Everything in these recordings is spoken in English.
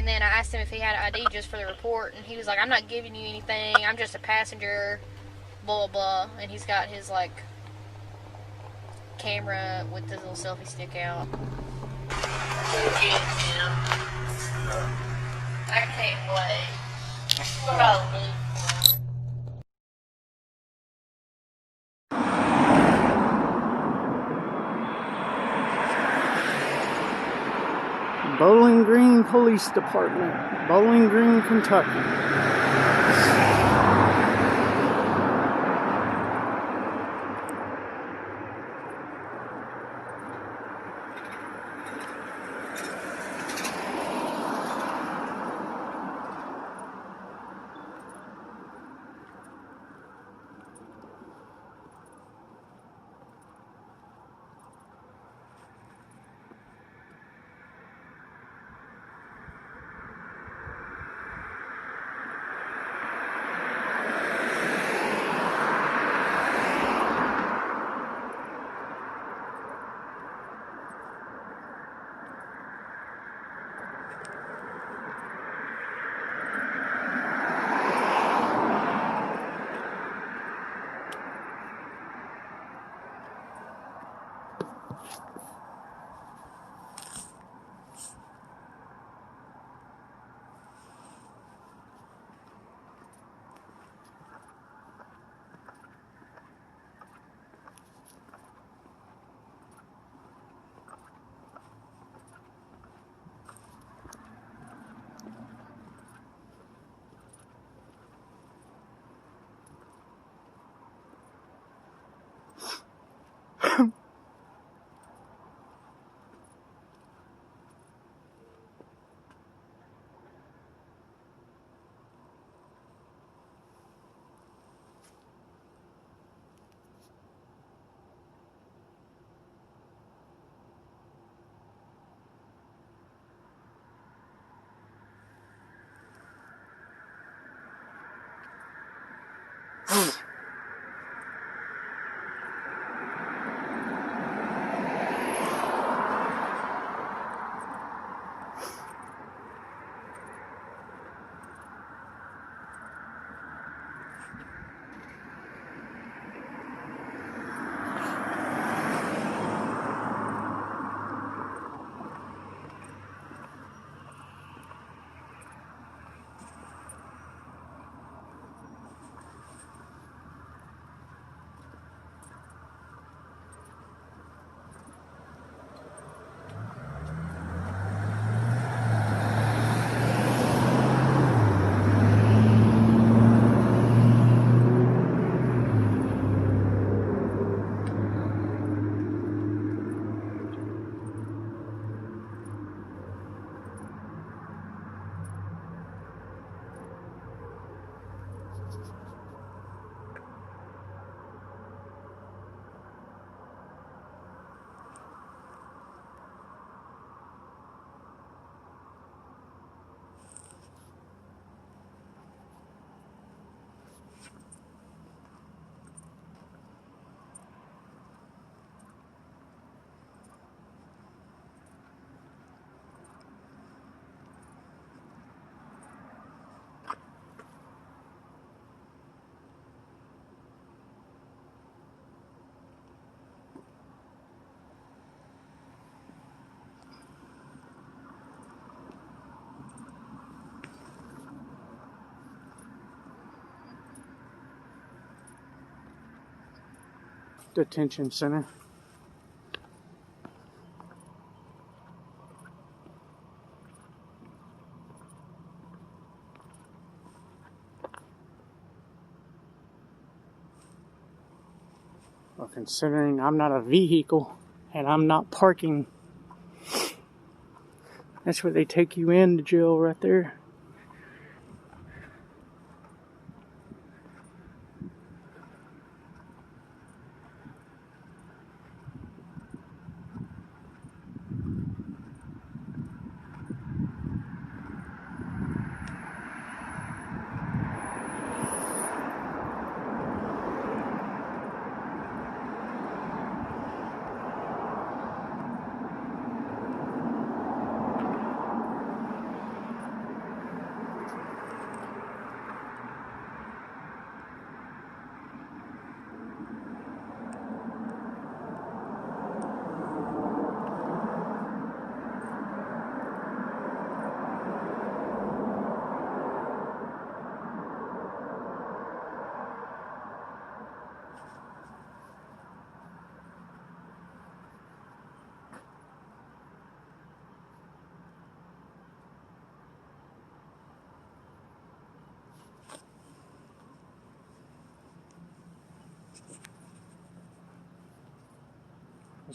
And then I asked him if he had ID just for the report, and he was like, I'm not giving you anything, I'm just a passenger, blah, blah, blah. And he's got his, like, camera with his little selfie stick out. I can't wait. What about Luke? Bowling Green Police Department, Bowling Green, Kentucky. Detention center. Well, considering I'm not a vehicle and I'm not parking, that's where they take you into jail right there.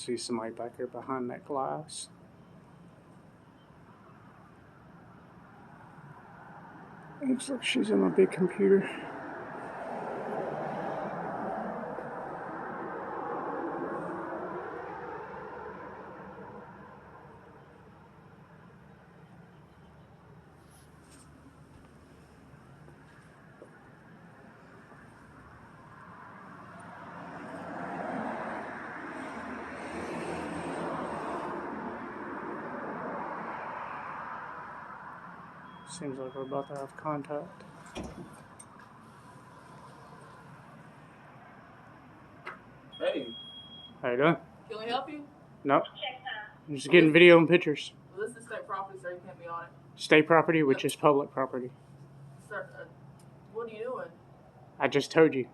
see somebody back here behind that glass. Looks like she's on a big computer. Seems like we're about to have contact. Hey. How you doing? Can we help you? No. I'm just getting video and pictures. Well, this is state property, sir. You can't be on it. State property, which is public property. Sir, what are you doing? I just told you.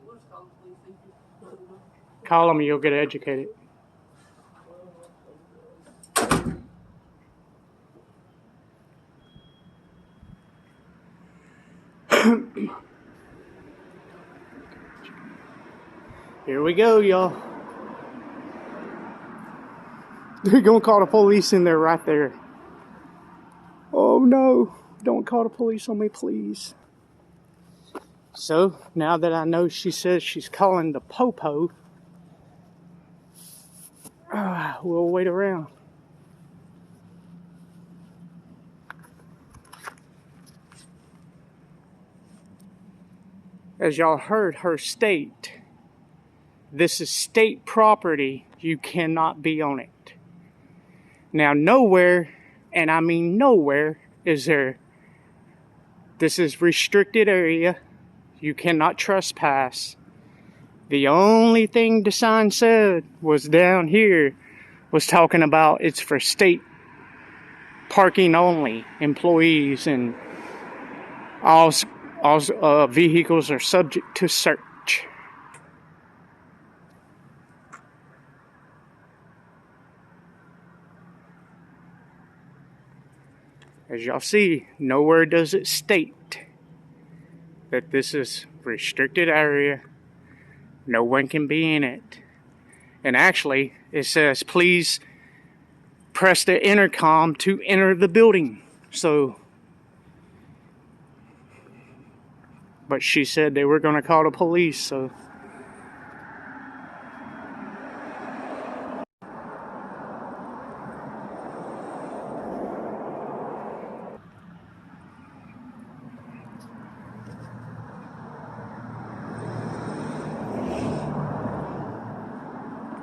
We'll just call the police. Call them and you'll get educated. Here we go, y'all. They're gonna call the police in there right there. Oh no, don't call the police on me, please. So, now that I know she says she's calling the popo, we'll wait around. As y'all heard her state, this is state property. You cannot be on it. Now, nowhere, and I mean nowhere, is there. This is restricted area. You cannot trespass. The only thing the sign said was down here was talking about it's for state parking only. Employees and all vehicles are subject to search. As y'all see, nowhere does it state that this is restricted area. No one can be in it. And actually, it says, please press the intercom to enter the building. So, but she said they were going to call the police, so.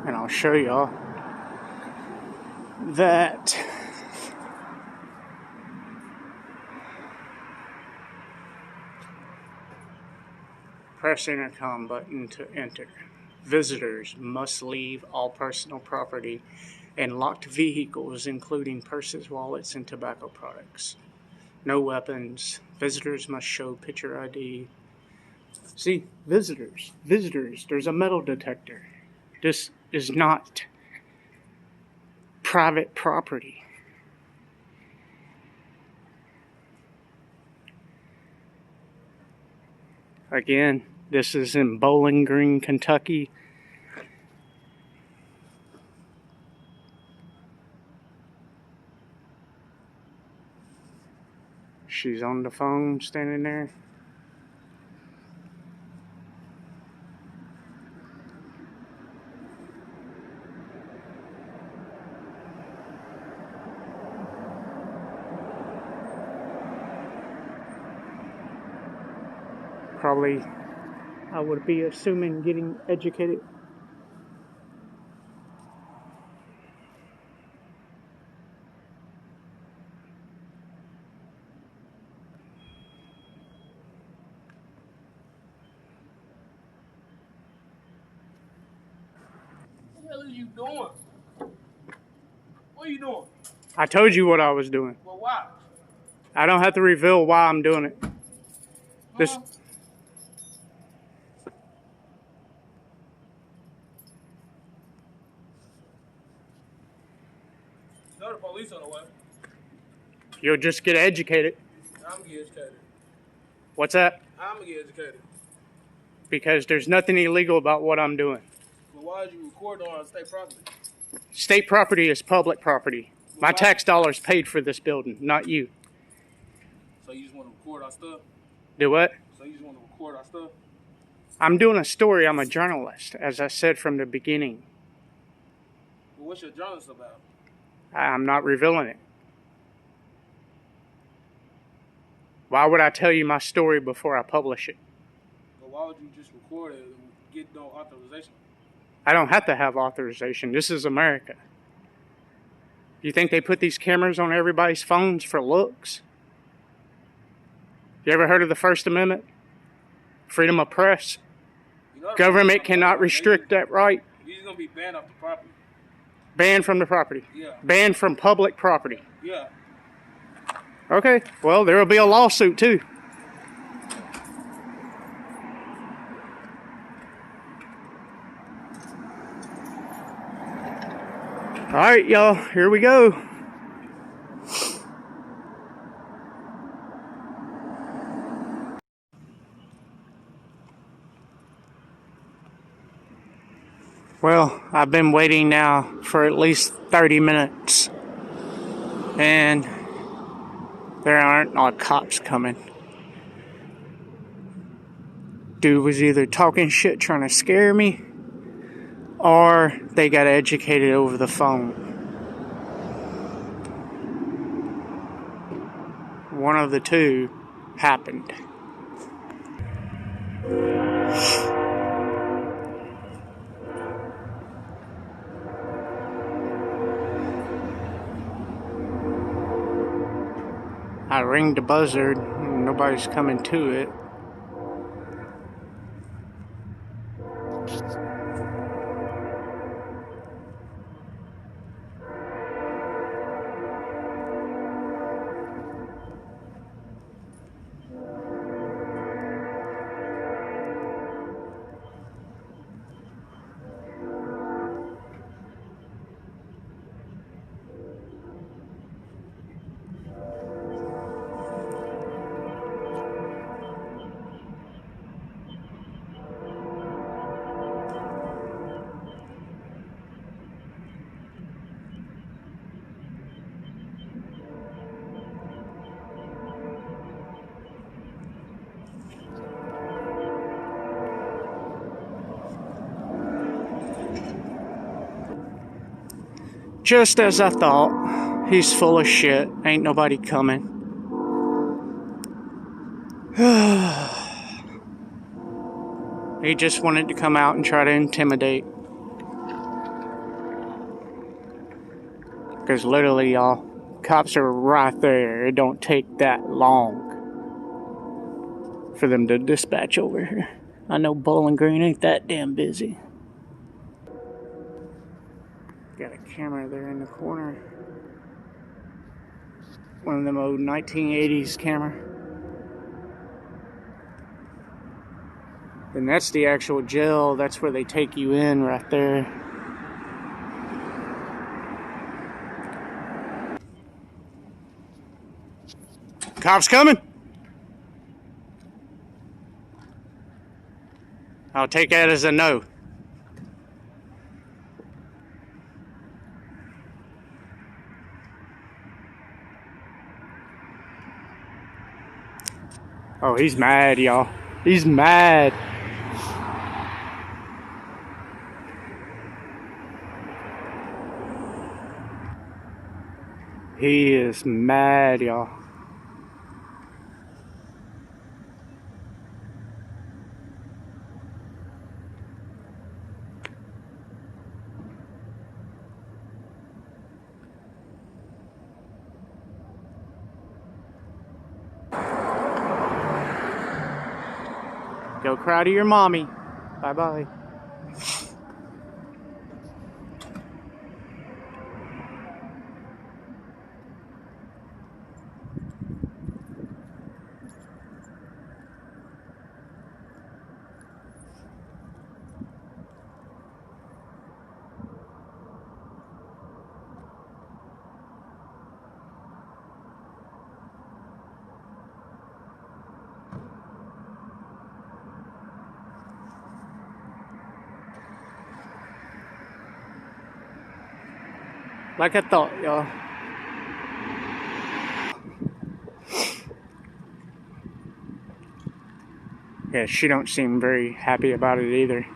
And I'll show y'all that press intercom button to enter. Visitors must leave all personal property and locked vehicles, including purses, wallets, and tobacco products. No weapons. Visitors must show picture ID. See, visitors, there's a metal detector. This is not private property. Again, this is in Bowling Green, Kentucky. She's on the phone, standing there. Probably, I would be assuming, getting educated. What the hell are you doing? What are you doing? I told you what I was doing. Well, why? I don't have to reveal why I'm doing it. This. No, the police on the way. You'll just get educated. I'm gonna get educated. What's that? I'm gonna get educated. Because there's nothing illegal about what I'm doing. Well, why did you record on state property? State property is public property. My tax dollars paid for this building, not you. So you just want to record our stuff? Do what? So you just want to record our stuff? I'm doing a story. I'm a journalist, as I said from the beginning. Well, what's your journalist about? I'm not revealing it. Why would I tell you my story before I publish it? But why would you just record it and get no authorization? I don't have to have authorization. This is America. You think they put these cameras on everybody's phones for looks? You ever heard of the First Amendment? Freedom of press? You know, Government cannot restrict that right. You're just going to be banned off the property. Banned from the property. Yeah. Banned from public property. Yeah. Okay, well, there will be a lawsuit too. All right, y'all, here we go. Well, I've been waiting now for at least 30 minutes, and there aren't no cops coming. Dude was either talking shit trying to scare me, or they got educated over the phone. One of the two happened. I ring the buzzard, and nobody's coming to it. Just as I thought. He's full of shit. Ain't nobody coming. He just wanted to come out and try to intimidate. Because literally, y'all, cops are right there. It don't take that long for them to dispatch over here. I know Bowling Green ain't that damn busy. Got a camera there in the corner. One of them old 1980s camera. And that's the actual jail. That's where they take you in right there. Cops coming? I'll take that as a no. Oh, he's mad, y'all. He's mad. He is mad, y'all. Go cry to your mommy. Bye-bye. Like I thought, y'all. Yeah, she don't seem very happy about it either.